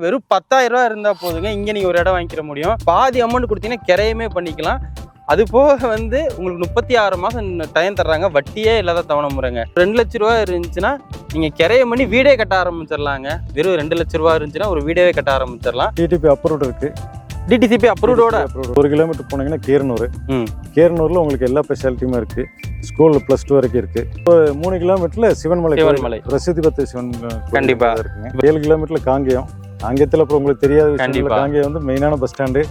வெறும் 10,000 ரூபா இருந்தா போதுங்க இங்க நீங்க ஒரு இடம் வாங்கிக்கிற முடியும். பாதி அமௌண்ட் கொடுத்தீங்கன்னா கிரையமே பண்ணிக்கலாம். அது போக வந்து உங்களுக்கு 36 மாசம் டைம் தர்றாங்க, வட்டியே இல்லாத தவணை முறைங்க. 2 லட்ச ரூபா இருந்துச்சுன்னா நீங்க கிரையம் பண்ணி வீடே கட்ட ஆரம்பிச்சிடலாங்க. வெறும் 2 லட்ச ரூபா இருந்துச்சுன்னா ஒரு வீடே கட்ட ஆரம்பிச்சிடலாம். டிடிபி அப்ரூவ்ட் இருக்கு. டிடிசிபி அப்ரூவ்டோட 1 கிலோமீட்டர் போனீங்கன்னா கீரனூர்ல உங்களுக்கு எல்லா ஸ்பெஷாலிட்டியுமே இருக்கு. ஸ்கூல்ல +2 வரைக்கும் இருக்கு. 3 கிலோமீட்டர்ல சிவன்மலை பிரசித்தி பெற்ற சிவன் கண்டிப்பா இருக்குங்க. 7 கிலோமீட்டர்ல காங்கேயம். காங்கேயத்துல அப்புறம் உங்களுக்கு தெரியாத விஷயம், காங்கேயம் வந்து மெயினான பஸ் ஸ்டாண்டு.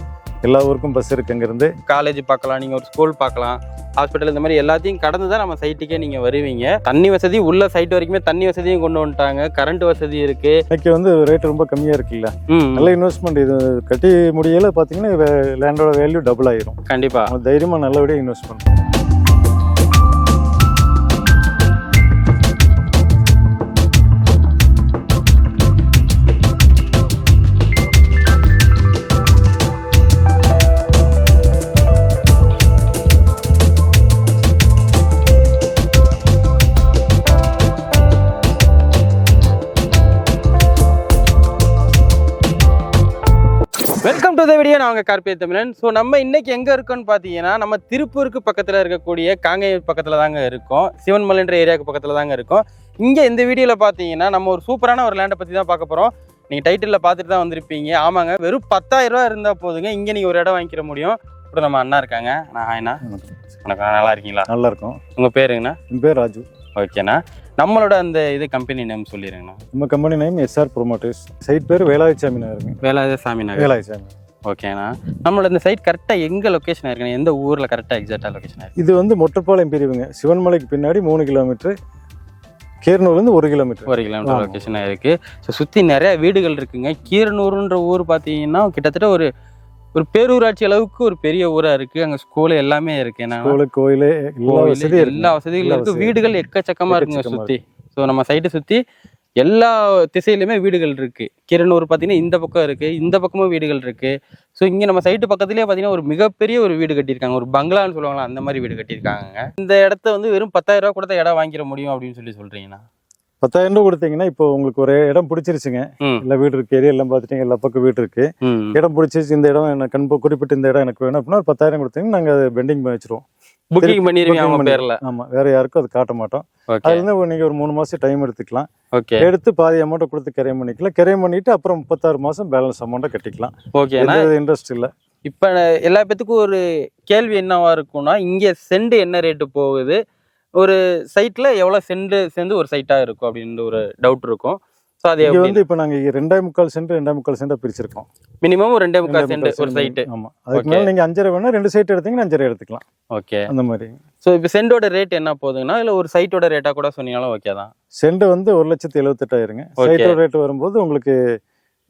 எல்லா ஊருக்கும் பஸ் இருக்கு. அங்கிருந்து காலேஜ் பார்க்கலாம், நீங்க ஒரு ஸ்கூல் பார்க்கலாம், ஹாஸ்பிட்டல், இந்த மாதிரி எல்லாத்தையும் கடந்து தான் நம்ம சைட்டுக்கே நீங்க வருவீங்க. தண்ணி வசதி உள்ள சைட் வரைக்குமே தண்ணி வசதியும் கொண்டு வந்துட்டாங்க. கரண்ட் வசதி இருக்கு. இன்னைக்கு வந்து ரேட் ரொம்ப கம்மியா இருக்குல்ல. நல்ல இன்வெஸ்ட்மெண்ட். இது கட்டி முடியல பாத்தீங்கன்னா லேண்டோட வேல்யூ டபுள் ஆயிரும். கண்டிப்பா தைரியமா நல்லபடியா இன்வெஸ்ட் பண்ணுங்க. Welcome to the video. நான் உங்க கார்த்திகை தமிழன். ஸோ நம்ம இன்னைக்கு எங்கே இருக்கோம்னு பார்த்தீங்கன்னா, நம்ம திருப்பூருக்கு பக்கத்தில் இருக்கக்கூடிய காங்கேயம் பக்கத்தில் தாங்க இருக்கோம். சிவன்மலைன்ற ஏரியாவுக்கு பக்கத்தில் தாங்க இருக்கோம். இங்கே இந்த வீடியோவில் பார்த்தீங்கன்னா நம்ம ஒரு சூப்பரான ஒரு லேண்டை பற்றி தான் பார்க்க போகிறோம். நீங்கள் டைட்டிலில் பார்த்துட்டு தான் வந்திருப்பீங்க. ஆமாங்க, வெறும் 10,000 ரூபா இருந்தால் போதுங்க இங்கே நீங்கள் ஒரு இடம் வாங்கிக்கிற முடியும். இப்போ நம்ம அண்ணா இருக்காங்க. நான் ஹாய்ண்ணா. வணக்கம். நல்லா இருக்கீங்களா? நல்லா இருக்கும். உங்கள் பேருங்கண்ணா? என் பேர் ராஜு. ஓகேண்ணா. நம்மளோட அந்த கம்பெனி நேம் சொல்லிடுங்கண்ணா. நம்ம company name SR promoters. Site பேர் வேலாயுசாமி நகருங்க. வேலாயுசாமி நகர். வேலாயுசாமி. ஓகேண்ணா. நம்மளோட இந்த சைட் கரெக்டாக எங்கே லொக்கேஷன் இருக்குண்ணா? எந்த ஊரில் கரெக்டாக எக்ஸாக்டாக லொக்கேஷன் இருக்கு? இது வந்து மொட்டப்பாளையம் பிரிவுங்க. சிவன்மலைக்கு பின்னாடி 3 கிலோமீட்டர். கீரனூர்லேருந்து 1 கிலோமீட்டர். 1 கிலோமீட்டர் லொக்கேஷனாக இருக்குது. ஸோ சுற்றி நிறைய வீடுகள் இருக்குங்க. கீரனூருன்ற ஊர் பார்த்தீங்கன்னா கிட்டத்தட்ட ஒரு பேரூராட்சி அளவுக்கு ஒரு பெரிய ஊரா இருக்கு. அங்க ஸ்கூல் எல்லாமே இருக்கு. கோயில் எல்லா வசதிகளும் இருக்கு. வீடுகள் எக்கச்சக்கமா இருக்குங்க சுத்தி. ஸோ நம்ம சைட்டை சுத்தி எல்லா திசையிலுமே வீடுகள் இருக்கு. கீரனூர் பார்த்தீங்கன்னா இந்த பக்கம் இருக்கு, இந்த பக்கமும் வீடுகள் இருக்கு. ஸோ இங்க நம்ம சைட்டு பக்கத்துலேயே பார்த்தீங்கன்னா ஒரு மிகப்பெரிய ஒரு வீடு கட்டியிருக்காங்க. ஒரு பங்களான்னு சொல்லுவாங்களா, அந்த மாதிரி வீடு கட்டியிருக்காங்க. இந்த இடத்த வந்து வெறும் 10,000 ரூபா கொடுத்த இடம் வாங்கிட முடியும் அப்படின்னு சொல்றீங்கன்னா? 10,000 ரூபா கொடுத்தீங்கன்னா இப்போ உங்களுக்கு ஒரு இடம் பிடிச்சிருச்சுங்க. எல்லா வீடு இருக்கு, ஏரியா எல்லாம் பார்த்துட்டீங்க, எல்லா பக்கம் வீடு இருக்கு. இடம் பிடிச்சிருச்சு, இந்த இடம் எனக்கு குறிப்பிட்ட இந்த இடம் எனக்கு வேணும் அப்படின்னா ஒரு 10,000 கொடுத்தீங்கன்னா நாங்கள் அதை பெண்டிங் பண்ணி வச்சிருவோம். புக்கிங் பண்ணிருவீங்க. ஆமா, வேற யாருக்கும் அது காட்ட மாட்டோம். அதுல இருந்து நீங்க ஒரு 3 மாசம் டைம் எடுத்துக்கலாம். எடுத்து பாதி அமௌண்ட் கொடுத்து கிரையம் பண்ணிக்கலாம். கிரையம் பண்ணிட்டு அப்புறம் 36 மாசம் பேலன்ஸ் அமௌண்ட்டை கட்டிக்கலாம். ஓகே, இன்ட்ரெஸ்ட் இல்ல. இப்ப எல்லா பேத்துக்கும் ஒரு கேள்வி என்னவா இருக்கும்னா, இங்க சென்ட் என்ன ரேட்டு போகுது, ஒரு சைட்ல எவ்வளவு சென்ட் சேர்ந்து ஒரு சைட்டா இருக்கும் அப்படின்னு ஒரு டவுட் இருக்கும். ஸோ அது வந்து இப்போ நாங்கள் 2.25 சென்ட் 2.25 சென்டா பிரிச்சிருக்கோம். மினிமம் 2.25 சென்ட் ஒரு சைட்டு. ஆமா, அதுக்கு மேலே நீங்க 5.5 வேணா 2 சைட் எடுத்தீங்கன்னா 5.5 எடுத்துக்கலாம். ஓகே, அந்த மாதிரி. ஸோ இப்போ சென்டோட ரேட் என்ன போகுதுன்னா, இல்லை ஒரு சைட்டோட ரேட்டா கூட சொன்னீங்களும் ஓகே தான். சென்ட் வந்து 1,78,000. சைட்டோட ரேட் வரும்போது உங்களுக்கு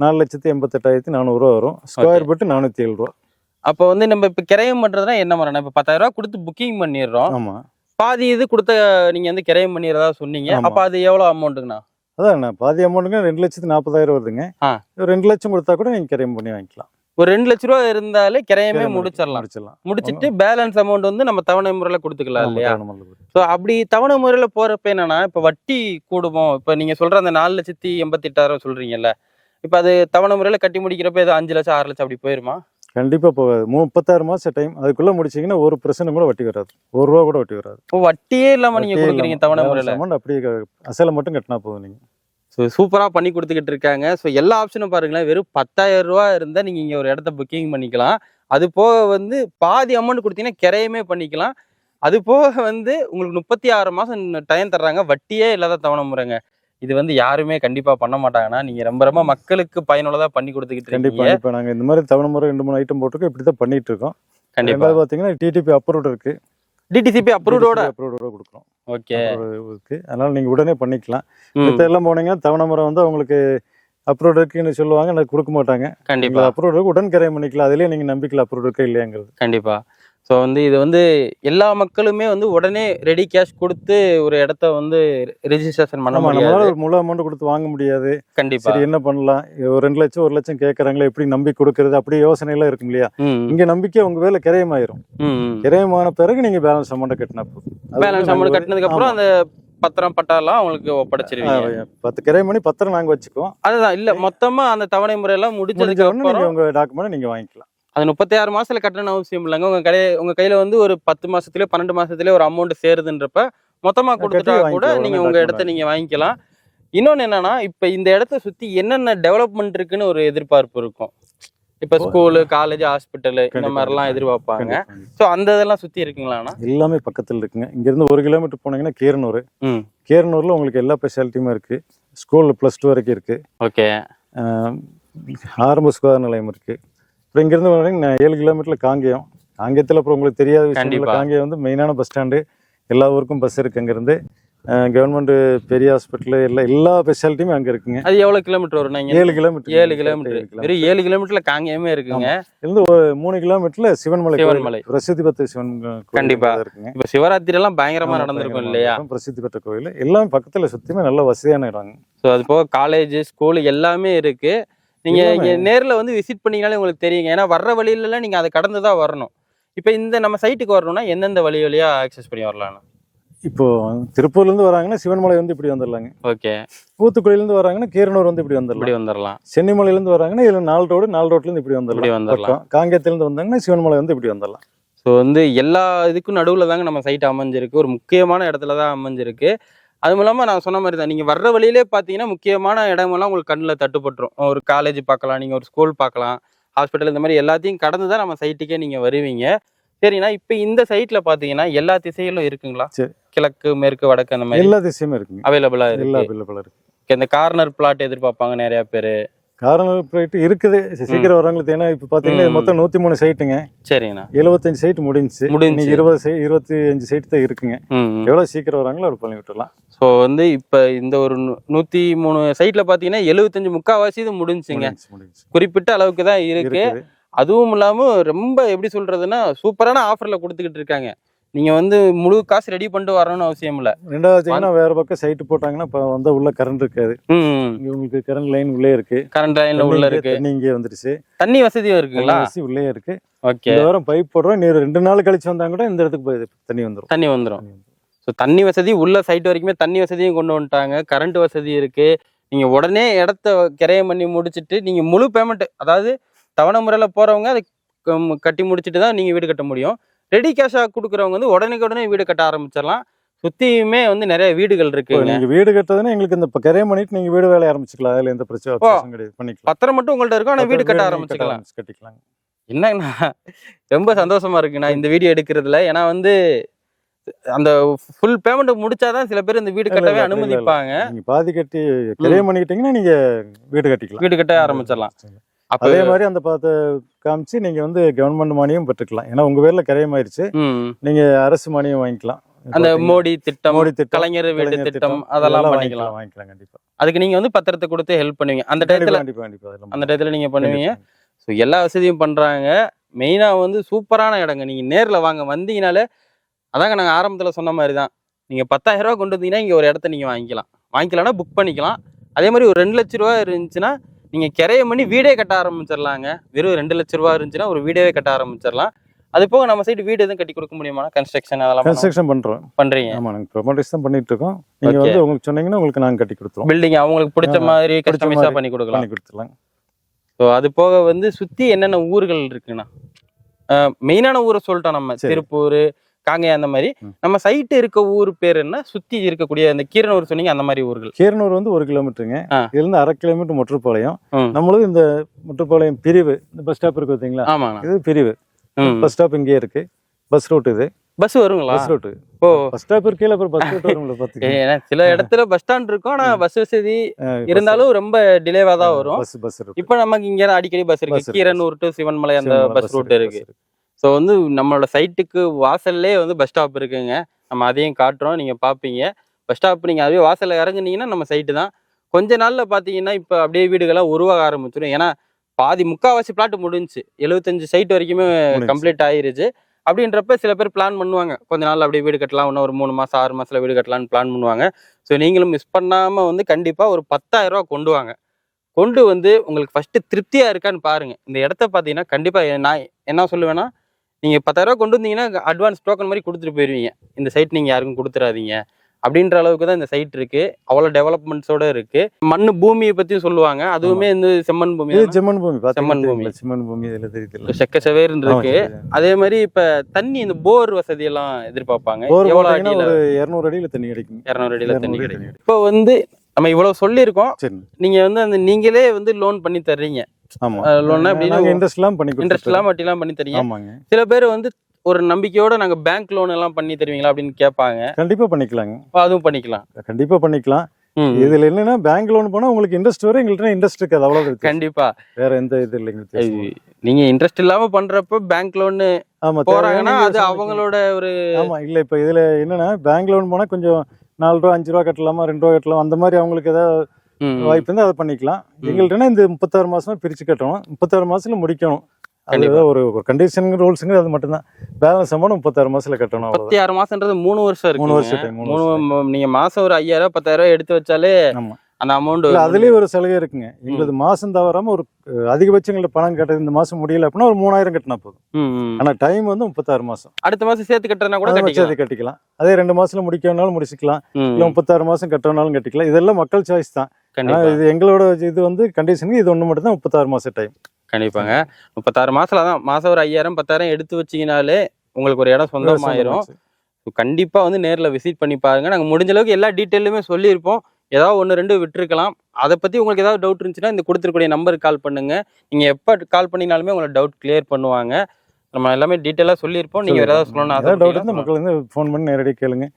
4,88,400 ரூபா வரும். ஸ்கொயர் ஃபீட் 407 ரூபா. அப்போ வந்து நம்ம இப்போ கிரையம் பண்றதுனா என்ன மாதிரி? இப்போ 10,000 ரூபா கொடுத்து புக்கிங் பண்ணிடுறோம். ஆமா, பாதி இது கொடுத்த நீங்க வந்து கிரையம் பண்ணிடுறதா சொன்னீங்க. அப்போ அது எவ்வளோ அமௌண்ட்டுங்கண்ணா? அதான் பாதி அமௌண்ட்டுங்க 2,40,000 வருதுங்க. 2 லட்சம் கொடுத்தா கூட நீங்க கிரையம் பண்ணி வாங்கிக்கலாம். ஒரு 2 லட்ச ரூபா இருந்தாலே கிரையமே முடிச்சிட்டு பேலன்ஸ் அமௌண்ட் வந்து நம்ம தவணை முறையில கொடுத்துக்கலாம் இல்லையா? ஸோ அப்படி தவணை முறையில போறப்ப என்னன்னா, இப்போ வட்டி கூடுமோ? இப்போ நீங்க சொல்ற அந்த 4,88,000 சொல்றீங்கல்ல, இப்போ அது தவணை முறையில கட்டி முடிக்கிறப்ப ஏதோ 5 லட்சம் 6 லட்சம் அப்படி போயிருமா? கண்டிப்பா போகாது. 36 மாசம் டைம். அதுக்குள்ள முடிச்சீங்கன்னா 1% கூட வட்டி வராது. 1 ரூபா கூட வட்டி வராது. வட்டியே இல்லாம நீங்க கொடுக்குறீங்க தவணை முறையில. அப்படியே அசலை மட்டும் கட்டினா போதும் நீங்க. ஸோ சூப்பராக பண்ணி கொடுத்துக்கிட்டு இருக்காங்க. ஸோ எல்லா ஆப்ஷனும் பாருங்களேன். வெறும் 10,000 ரூபா இருந்தால் நீங்கள் இங்கே ஒரு இடத்த புக்கிங் பண்ணிக்கலாம். அது போக வந்து பாதி அமௌண்ட் கொடுத்தீங்கன்னா கிரையமே பண்ணிக்கலாம். அது போக வந்து உங்களுக்கு 36 மாதம் டைம் தர்றாங்க, வட்டியே இல்லாத தவணை முறைங்க. இது வந்து யாருமே கண்டிப்பா பண்ண மாட்டாங்கன்னா, நீங்க ரொம்ப மக்களுக்கு பயனுள்ளதா பண்ணி கொடுத்துக்கிட்டு இருக்கீங்க. கண்டிப்பா நாங்க இந்த மாதிரி தவணை முறை 2-3 ஐட்டம் போட்டுருக்கோம். இப்படிதான் பண்ணிட்டு இருக்கோம். கண்டிப்பா பாத்தீங்கன்னா டிடிபி அப்ரூவ்ட் இருக்கு. டிடிசிபி அப்ரூவ்டோட கொடுக்குறோம். ஓகே, இருக்கு. அதனால நீங்க உடனே பண்ணிக்கலாம். இதெல்லாம் போனீங்கன்னா தவணை முறை வந்து உங்களுக்கு அப்ரூவ்ட் இருக்குன்னு சொல்லுவாங்க, எனக்கு கொடுக்க மாட்டாங்க. கண்டிப்பா அப்ரூவ்ட் உடன் கிரையம் பண்ணிக்கலாம். அதுலயே நீங்க நம்பிக்கலாம் அப்ரூவ்ட் இருக்கா இல்லையாங்கிறது. கண்டிப்பா. ஸோ வந்து இது வந்து எல்லா மக்களுமே வந்து உடனே ரெடி கேஷ் கொடுத்து ஒரு இடத்த வந்து ரெஜிஸ்ட்ரேஷன் பண்ண முடியாது. முழு அமௌண்ட் கொடுத்து வாங்க முடியாது. கண்டிப்பா. என்ன பண்ணலாம், 2 லட்சம் 1 லட்சம் கேட்கறாங்களே, எப்படி நம்பி கொடுக்கறது, அப்படி யோசனை எல்லாம் இருக்கும் இல்லையா? இங்க நம்பிக்கை உங்க வேலை கிரையம் ஆயிரும். கிரையமான பிறகு நீங்க பேலன்ஸ் அமௌண்ட் கட்டினா போதும். பேலன்ஸ் அமௌண்ட் கட்டினதுக்கு அப்புறம் அந்த பத்திரம் பட்டாலாம் அவங்களுக்கு ஒப்படைச்சிருவீங்க. 10 கிரையம் பண்ணி பத்திரம் நாங்க வச்சுக்குவோம். அதுதான் இல்ல மொத்தமா அந்த தவணை முறையெல்லாம் முடிஞ்ச முடிச்சதுக்கு உடனே நீங்க அப்புறம் உங்க டாக்குமெண்ட் நீங்க வாங்கிக்கலாம். அது 36 மாசத்துல கட்டணும் அவசியம் இல்லைங்க. உங்க கையில வந்து ஒரு 10 மாசத்துலயோ 12 மாசத்துலயோ ஒரு அமௌண்ட் சேருதுன்றப்ப மொத்தமா கொடுத்துட்டா கூட வாங்கிக்கலாம். நீங்க உடனே உங்க இடத்த document நீங்க வாங்கிக்கலாம். இன்னொன்னு என்னன்னா, இப்ப இந்த இடத்த சுத்தி என்னென்ன டெவலப்மெண்ட் இருக்குன்னு ஒரு எதிர்பார்ப்பு இருக்கும். இப்ப ஸ்கூலு, காலேஜ், ஹாஸ்பிட்டல் இந்த கண்டிப்பா, மாதிரிலாம் எதிர்பார்ப்பாங்க. கண்டிப்பா. சோ அந்த இதெல்லாம் சுத்தி இருக்குங்களாண்ணா? எல்லாமே பக்கத்துல இருக்குங்க. இங்க இருந்து 1 கிலோமீட்டர் போனீங்கன்னா கீரனூர். ம். கீரனூர்ல உங்களுக்கு எல்லா ஸ்பெஷாலிட்டியுமே இருக்கு. ஸ்கூல் +2 வரைக்கும் இருக்கு. ஓகே. ஆரம்ப சுகாதார நிலையம் இருக்கு. அப்புறம் இங்கிருந்து வந்தீங்கன்னா 7 கிலோமீட்டர்ல காங்கேயம். காங்கேயத்துல அப்புறம் உங்களுக்கு தெரியாத விஷயம் இல்ல. கண்டிப்பா. காங்கேயம் வந்து மெயினான பஸ் ஸ்டாண்டு. எல்லா ஊருக்கும் பஸ் இருக்கு அங்கிருந்து. கவர்மெண்ட் பெரிய ஹாஸ்பிட்டல் எல்லா ஸ்பெஷாலிட்டியுமே அங்க இருக்குங்க. அது எவ்வளவு கிலோமீட்டர் வரும்? 7 கிலோமீட்டர். 7 கிலோமீட்டர். வெறும் 7 கிலோமீட்டர்ல காங்கேயமே இருக்குங்க. இருந்து ஒரு 3 கிலோமீட்டர்ல சிவன்மலை. சிவன்மலை பிரசித்தி பெற்ற சிவன் கோயில் கண்டிப்பா இருக்குங்க. இப்ப சிவராத்திரி எல்லாம் பயங்கரமா நடந்திருக்கும் இல்லையா? பிரசித்தி பெற்ற கோயில் எல்லாமே பக்கத்துல சுத்தியுமே நல்ல வசதியான இடம். ஸோ அது போக காலேஜ், ஸ்கூல் எல்லாமே இருக்கு. நீங்க இங்க நேர்ல வந்து விசிட் பண்ணீங்கனாலே உங்களுக்கு தெரியுங்க. ஏன்னா வர்ற வழியில எல்லாம் நீங்க அதை கடந்து தான் வரணும். இப்ப இந்த நம்ம சைட்டுக்கு வரணும்னா எந்தெந்த வழி வழியா ஆக்சஸ் பண்ணி வரலாம்? இப்போ திருப்பூர்ல இருந்து வராங்கன்னா சிவன்மலை வந்து இப்படி வந்துடலாங்க. ஓகே. ஊத்துக்குழியில இருந்து வராங்கன்னா கீரனூர் வந்து இப்படி வந்துடலாம். சென்னிமலையில இருந்து வராங்கன்னா இதுல 4 ரோடு 4 ரோட்ல இருந்து இப்படி வந்துடலாம். காங்கேயத்துல இருந்து வந்தாங்கன்னா சிவன்மலை வந்து இப்படி வந்துடலாம். ஸோ வந்து எல்லா இதுக்கும் நடுவில் தாங்க நம்ம சைட் அமைஞ்சிருக்கு. ஒரு முக்கியமான இடத்துல தான் அமைஞ்சிருக்கு. அதுவும் இல்லாமல் நான் சொன்ன மாதிரி தான், நீங்கள் வர்ற வழியிலே பார்த்தீங்கன்னா முக்கியமான இடமெல்லாம் உங்களுக்கு கண்ணில் தட்டுப்பட்டுரும். ஒரு காலேஜ் பார்க்கலாம், நீங்கள் ஒரு ஸ்கூல் பார்க்கலாம், ஹாஸ்பிட்டல், இந்த மாதிரி எல்லாத்தையும் கடந்து தான் நம்ம சைட்டுக்கே நீங்கள் வருவீங்க. சரிண்ணா, இப்போ இந்த சைட்டில் பார்த்தீங்கன்னா எல்லா திசைகளும் இருக்குங்களா? சரி. கிழக்கு, மேற்கு, வடக்கு அந்த மாதிரி எல்லா திசையுமே இருக்குங்க. அவைலபிளாக இருக்கு. இந்த கார்னர் பிளாட் எதிர்பார்ப்பாங்க நிறையா பேர். கார்னர் பிளாட் இருக்குது, சீக்கிரம் வரவங்களுக்கு. ஏன்னா இப்போ பார்த்தீங்கன்னா மொத்தம் 103 சைட்டுங்க. சரிங்கண்ணா. 75 சைட் முடிஞ்சு 25 சைட் தான் இருக்குங்க. எவ்வளோ சீக்கிரம் வராங்களோ அவ்வளோ பண்ணி விட்டுலாம். ஸோ வந்து இப்போ இந்த ஒரு 103 சைட்ல பார்த்தீங்கன்னா 75 முக்கால்வாசி இது முடிஞ்சுங்க. குறிப்பிட்ட அளவுக்கு தான் இருக்கு. அதுவும் இல்லாமல் ரொம்ப எப்படி சொல்றதுன்னா சூப்பரான ஆஃபர்ல கொடுத்துக்கிட்டு இருக்காங்க. நீங்க வந்து முழு காசு ரெடி பண்ணிட்டு வரணும்னு அவசியம் இல்ல. ரெண்டாவது வேற பக்கம் சைட் போட்டாங்கன்னா இப்போ வந்து உள்ள கரண்ட் இருக்காது. உங்களுக்கு கரண்ட் லைன் உள்ளே இருக்கு. கரண்ட் லைன்ல உள்ள இருக்கு. தண்ணி இங்கே வந்துருச்சு. தண்ணி வசதியும் இருக்குங்களா? உள்ளே இருக்கு. ஓகே. இந்த வாரம் பைப் போடுறோம். நீ 2 நாள் கழிச்சு வந்தா கூட இந்த இடத்துக்கு தண்ணி வந்துடும். ஸோ தண்ணி வசதி உள்ள சைட் வரைக்குமே தண்ணி வசதியும் கொண்டு வந்துட்டாங்க. கரண்ட் வசதி இருக்கு. நீங்க உடனே இடத்த கிரையம் பண்ணி முடிச்சுட்டு நீங்க முழு பேமெண்ட், அதாவது தவணை முறையில் போறவங்க அதை கட்டி முடிச்சுட்டு தான் நீங்க வீடு கட்ட முடியும். ரெடி கேஷா கொடுக்குறவங்க வந்து உடனே வீடு கட்ட ஆரம்பிச்சிடலாம். சுத்தியுமே வந்து நிறைய வீடுகள் இருக்கு. நீங்க வீடு கட்டுறதுன்னா எங்களுக்கு இந்த கிரையம் பண்ணிட்டு நீங்க வீடு வேலைய ஆரம்பிச்சுக்கலாம். அதுல எந்த பிரச்சனை கிடையாது. பண்ணிக்கலாம். பத்திரம் மட்டும் உங்கள்ட்ட இருக்கும், ஆனா வீடு கட்ட கட்டிக்கலாம். என்னங்கண்ணா ரொம்ப சந்தோஷமா இருக்குண்ணா இந்த வீடியோ எடுக்கிறதுல. ஏன்னா வந்து அந்த ஃபுல் பேமெண்ட் முடிச்சாதான் சில பேர் இந்த வீடு கட்டவே அனுமதிப்பாங்க. நீங்க பாதி கட்டி கிரையம் பண்ணிக்கிட்டீங்கன்னா நீங்க வீடு கட்டிக்கலாம். வீடு கட்ட ஆரம்பிச்சிடலாம். அதே மாதிரி அந்த பார்த்து காமிச்சு நீங்க வந்து கவர்மெண்ட் மானியம் பெற்றுக்கலாம். ஏன்னா உங்க பேர்ல கிரையம் ஆயிடுச்சு, நீங்க அரசு மானியம் வாங்கிக்கலாம். அந்த மோடி திட்டம், கலைஞர் வீட்டு திட்டம் அதெல்லாம் வாங்கிக்கலாம். கண்டிப்பா. அதுக்கு நீங்க வந்து பத்திரத்தை கொடுத்து ஹெல்ப் பண்ணுவீங்க அந்த டயத்துல நீங்க பண்ணுவீங்க. ஸோ எல்லா வசதியும் பண்றாங்க. மெயினா வந்து சூப்பரான இடங்க. நீங்க நேர்ல வந்தீங்கனாலே அதாங்க நாங்க ஆரம்பத்துல சொன்ன மாதிரி தான். நீங்க 10,000 ரூபா கொண்டு வந்தீங்கன்னா இங்க ஒரு இடத்த நீங்க வாங்கிக்கலாம்னா புக் பண்ணிக்கலாம். அதே மாதிரி ஒரு 2 லட்ச ரூபா இருந்துச்சுன்னா நீங்க கிரையம் பண்ணி வீடே கட்ட ஆரம்பிச்சிடலாங்க. வெறும் 2 லட்ச ரூபா இருந்துச்சுன்னா ஒரு வீடே கட்ட ஆரம்பிச்சிடலாம். அது போக நம்ம சைடு வீடு எதுவும் கட்டி கொடுக்க முடியுமா? கன்ஸ்ட்ரக்ஷன் பண்றீங்க? ஆமா, நாங்க ப்ரொமோட்டர்ஸ் தான் பண்ணிட்டு இருக்கோம். நீங்க வந்து உங்களுக்கு சொன்னீங்கன்னா உங்களுக்கு நாங்க கட்டி கொடுத்துருவோம். பில்டிங் அவங்களுக்கு பிடிச்ச மாதிரி கஸ்டமைஸா பண்ணி கொடுக்கலாம். ஸோ அது போக வந்து சுத்தி என்னென்ன ஊர்கள் இருக்குன்னா, மெயினான ஊரை சொல்லிட்டோம் நம்ம. திருப்பூர், காங்கேயம், அந்த மாதிரி. நம்ம சைட்டு இருக்க ஊர் பேர் என்ன? சுத்தி இருக்கக்கூடிய அந்த கீரனூர் சொன்னீங்க, அந்த மாதிரி ஊர்கள். கீரனூர் வந்து 1 கிலோமீட்டருங்க. இதுல இருந்து 1/2 கிலோமீட்டர் முற்றுப்பாளையம். நம்மளும் இந்த முற்றுப்பாளையம் பிரிவு, இந்த பஸ் ஸ்டாப் இருக்கு பாத்தீங்களா? ஆமா, இது பிரிவு. பஸ் ஸ்டாப் இங்கே இருக்கு. பஸ் ரூட் இது. பஸ் வருங்களா? Bus route. ஓ, பஸ் ஸ்டாப் இருக்கே, அப்புறம் பஸ் ரூட் வரும்ல பாத்தீங்க. சில இடத்துல பஸ் ஸ்டாண்ட் இருக்கும், ஆனா பஸ் வசதி இருந்தாலும் ரொம்ப டிலேவா தான் வரும். இப்ப நமக்கு இங்க அடிக்கடி பஸ் இருக்கு. கீரனூர் டு சிவன்மலை அந்த பஸ் ரூட் இருக்கு. ஸோ வந்து நம்மளோட சைட்டுக்கு வாசல்லே வந்து பஸ் ஸ்டாப் இருக்குங்க. நம்ம அதையும் காட்டுறோம், நீங்கள் பார்ப்பீங்க. பஸ் ஸ்டாப் நீங்கள் அதுவே வாசலில் இறங்குனீங்கன்னா நம்ம சைட்டு தான். கொஞ்ச நாளில் பார்த்தீங்கன்னா இப்போ அப்படியே வீடுகளாக உருவாக ஆரம்பிச்சிடும். ஏன்னா முக்கால்வாசி பிளாட் முடிஞ்சு 75 சைட் வரைக்குமே கம்ப்ளீட் ஆயிருச்சு. அப்படின்றப்ப சில பேர் பிளான் பண்ணுவாங்க, கொஞ்ச நாள் அப்படியே வீடு கட்டலாம், இன்னும் ஒரு 3 மாதம் 6 மாதத்தில் வீடு கட்டலான்னு பிளான் பண்ணுவாங்க. ஸோ நீங்களும் மிஸ் பண்ணாமல் வந்து கண்டிப்பாக ஒரு 10,000 ரூபா கொண்டு வந்து உங்களுக்கு ஃபஸ்ட்டு திருப்தியாக இருக்கான்னு பாருங்கள். இந்த இடத்த பார்த்தீங்கன்னா கண்டிப்பாக நான் என்ன சொல்லுவேன்னா, நீங்கள் 10,000 ரூபா கொண்டு வந்தீங்கன்னா அட்வான்ஸ் டோக்கன் மாதிரி கொடுத்துட்டு போயிடுவீங்க. இந்த சைட் நீங்கள் யாருக்கும் கொடுத்துடாதீங்க அப்படின்ற அளவுக்கு தான் இந்த சைட் இருக்கு. அவ்வளவு டெவலப்மெண்ட்ஸோட இருக்கு. மண்ணு பூமியை பத்தியும் சொல்லுவாங்க. அதுவுமே இந்த செம்மண் பூமி. செம்மண் பூமி. செம்மண் பூமி. செம்மண் பூமி இதுல தெரியல. செக்க செவேர்னு இருக்கு. அதே மாதிரி இப்ப தண்ணி இந்த போர் வசதி எல்லாம் எதிர்பார்ப்பாங்க. எவ்வளவு அடியில? ஒரு 200 அடியில தண்ணி கிடைக்கும். 200 அடியில தண்ணி கிடைக்கும். இப்போ வந்து நம்ம இவ்வளவு சொல்லியிருக்கோம். நீங்க வந்து அந்த நீங்களே வந்து லோன் பண்ணி தர்றீங்க. ஆமா. லோன்னா அப்படின்னா இன்ட்ரெஸ்ட் எல்லாம் வட்டி எல்லாம் பண்ணி தரீங்க. ஆமாங்க. சில பேர் வந்து ஒரு நம்பிக்கையோட நாங்க பேங்க் லோன் எல்லாம் பண்ணி தருவீங்களா அப்படின்னு கேட்பாங்க. கண்டிப்பா பண்ணிக்கலாங்க. அதுவும் பண்ணிக்கலாம். கண்டிப்பா பண்ணிக்கலாம். இதுல என்னன்னா பேங்க் லோன் போனா உங்களுக்கு இன்ட்ரெஸ்ட் வரும், எங்கள்கிட்ட இன்ட்ரெஸ்ட் இருக்காது. அவ்வளவு கண்டிப்பா. வேற எந்த இது இல்லைங்க. நீங்க இன்ட்ரெஸ்ட் இல்லாம பண்றப்ப பேங்க் லோன் போறாங்கன்னா அது அவங்களோட ஒரு ஆமா இல்ல. இப்ப இதுல என்னன்னா பேங்க் லோன் போனா கொஞ்சம் 4 ரூபா 5 ரூபா கட்டலாமா 2 ரூபா கட்டலாம், அந்த மாதிரி அவங்களுக்கு ஏதாவது வாய்ப்பு இருந்தா அதை பண்ணிக்கலாம். எங்கள்கிட்ட இந்த 36 மாசமா பிரிச்சு கட்டணும், 36 மாசத்துல முடிக்கணும். ஒரு கண்டிஷன் ரூல்ஸ்ங்க, அது மட்டும் தான். பேலன்ஸ் அமௌண்ட் 36 மாசத்துல கட்டணும். 36 மாசம்ன்றது 3 வருஷம் இருக்கு. 3 வருஷம் நீங்க மாசம் ஒரு 5000 10,000 எடுத்து வச்சாலே அந்த அமௌண்ட். அதுலயே ஒரு சலுகை இருக்குங்க. எங்களுக்கு மாசம் தவறாம ஒரு அதிகபட்சம் எங்களுக்கு பணம் கட்ட இந்த மாசம் முடியல அப்படின்னா ஒரு 3000 கட்டினா போதும். ஆனா டைம் வந்து 36 மாசம். அடுத்த மாசம் சேர்த்து கட்டுறதுனா கூட சேர்த்து கட்டிக்கலாம். அதே 2 மாசத்துல முடிக்கணும்னாலும் முடிச்சுக்கலாம், இல்ல 36 மாசம் கட்டணும்னாலும் கட்டிக்கலாம். இதெல்லாம் மக்கள் சாய்ஸ் தான். இது எங்களோட இது வந்து கண்டிஷனுக்கு இது ஒண்ணு மட்டும் தான் 36 மாசம் டைம். கண்டிப்பாங்க. 36 மாசத்துல தான் மாசம் ஒரு 5000 10,000 எடுத்து வச்சீங்கனாலே உங்களுக்கு ஒரு இடம் சொந்தமாயிரும். கண்டிப்பா வந்து நேர்ல விசிட் பண்ணி பாருங்க. நாங்க முடிஞ்ச அளவுக்கு எல்லா டீட்டெயிலுமே சொல்லியிருப்போம். ஏதாவது 1 2 விட்டுருக்கலாம். அதை பத்தி உங்களுக்கு ஏதாவது டவுட் இருந்துச்சுன்னா இந்த கொடுத்துருக்கூடிய நம்பருக்கு கால் பண்ணுங்க. நீங்க எப்ப கால் பண்ணினாலுமே உங்களை டவுட் கிளியர் பண்ணுவாங்க. நம்ம எல்லாமே டீட்டெயிலா சொல்லியிருப்போம். நீங்க ஏதாவது சொல்லணும் டவுட் இருந்தா மக்கள் வந்து ஃபோன் பண்ணி நேரடியாக கேளுங்க.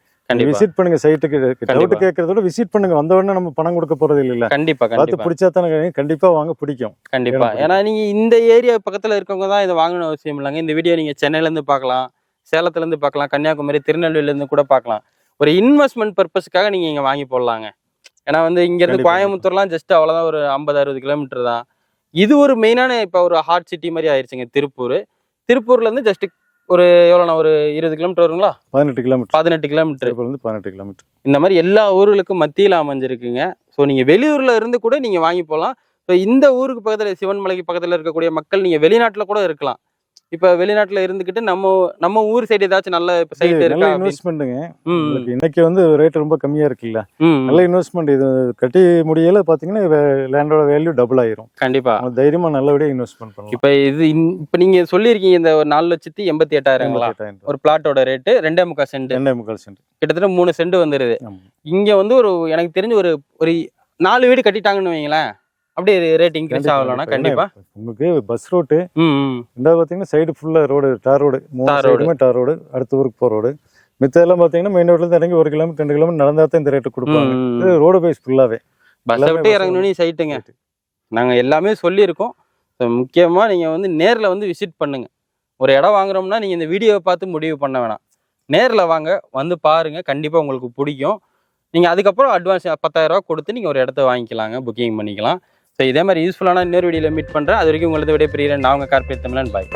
விசிட் பண்ணுங்க. சைட்டுக்கு டவுட் கேட்கறதோட விசிட் பண்ணுங்க. வந்த உடனே நம்ம பணம் கொடுக்க போறது இல்ல. கண்டிப்பா பார்த்து பிடிச்சா தானே கண்டிப்பா வாங்க, பிடிக்கும். கண்டிப்பா. ஏன்னா நீங்க இந்த ஏரியா பக்கத்துல இருக்கவங்க தான் இதை வாங்கணும் அவசியம் இல்லைங்க. இந்த வீடியோ நீங்க சென்னையில இருந்து பார்க்கலாம், சேலத்துல இருந்து பார்க்கலாம், கன்னியாகுமரி திருநெல்வேலியில இருந்து கூட பார்க்கலாம். ஒரு இன்வெஸ்ட்மெண்ட் பர்பஸ்க்காக நீங்க இங்க வாங்கி போடலாங்க. ஏன்னா வந்து இங்க இருந்து கோயம்புத்தூர்லாம் ஜஸ்ட் அவ்வளவுதான், ஒரு 50-60 கிலோமீட்டர் தான். இது ஒரு மெயினான இப்ப ஒரு ஹாட் சிட்டி மாதிரி ஆயிடுச்சுங்க திருப்பூர்ல இருந்து ஜஸ்ட் ஒரு எவ்வளோண்ணா, ஒரு 20 கிலோமீட்டர் வருங்களா? 18 கிலோமீட்டர். 18 கிலோமீட்டர். இந்த மாதிரி எல்லா ஊர்களுக்கும் மத்தியில் அமைஞ்சிருக்குங்க. ஸோ நீங்கள் வெளியூர்ல இருந்து கூட நீங்கள் வாங்கி போகலாம். ஸோ இந்த ஊருக்கு பக்கத்தில், சிவன்மலைக்கு பக்கத்தில் இருக்கக்கூடிய மக்கள் நீங்கள் வெளிநாட்டில் கூட இருக்கலாம். இப்போ வெளிநாட்டில் இருந்துக்கிட்டு நம்ம ஊர் சைடு ஏதாச்சும் நல்ல சைட் இருக்கா? இன்வெஸ்ட்மெண்ட்டுங்க. இன்னைக்கு வந்து ரேட் ரொம்ப கம்மியா இருக்குல்ல, நல்ல இன்வெஸ்ட்மெண்ட். இது கட்டி முடியல பாத்தீங்கன்னா லேண்டோட வேல்யூ டபுள் ஆயிரும். கண்டிப்பா தைரியமா நல்லபடியா இன்வெஸ்ட்மெண்ட் பண்ணலாம். இப்ப நீங்க சொல்லியிருக்கீங்க இந்த 4,88,000 ஒரு பிளாட்டோட ரேட்டு 2.25 சென்ட். 2.25 சென்ட் கிட்டத்தட்ட 3 சென்ட் வந்துருது. இங்க வந்து ஒரு எனக்கு தெரிஞ்சு ஒரு 4 வீடு கட்டிட்டாங்கன்னு வைங்களேன், அப்படியே ரேட் இன்க்ரீஸ் ஆகலன்னா கண்டிப்பா உங்களுக்கு பஸ் ரூட். ரெண்டாவது பாத்தீங்கன்னா சைடு ஃபுல்லா ரோடு, டார் ரோடு, 3 சைடுமே டார் ரோடு, அடுத்த ஊருக்கு போற ரோடு. மித்தெல்லாம் பாத்தீங்கன்னா மெயின் ரோட்ல இருந்து இறங்கி 1 கிலோமீட்டர் 2 கிலோமீட்டர் நடந்தா தான் இந்த ரேட்டு கொடுப்பாங்க. இது ரோடு பேஸ் ஃபுல்லாவே பஸ் விட்டு இறங்கணும் சைட்டுங்க. நாங்க எல்லாமே சொல்லியிருக்கோம். முக்கியமா நீங்க வந்து நேர்ல வந்து விசிட் பண்ணுங்க. ஒரு இடம் வாங்குறோம்னா நீங்க இந்த வீடியோவை பார்த்து முடிவு பண்ண வேணாம், நேர்ல வாங்க, வந்து பாருங்க, கண்டிப்பா உங்களுக்கு பிடிக்கும். நீங்க அதுக்கப்புறம் அட்வான்ஸ் 10,000 ரூபா கொடுத்து நீங்க ஒரு இடத்த வாங்கிக்கலாங்க, புக்கிங் பண்ணிக்கலாம். ஸோ இதே மாதிரி யூஸ்ஃபுல்லான இன்னொரு வீடியோவில் மீட் பண்ணுறேன். அது வரைக்கும் உங்களது விட பிரியன். நான் உங்கள் கார்பரேட் தமிழன். பாய்.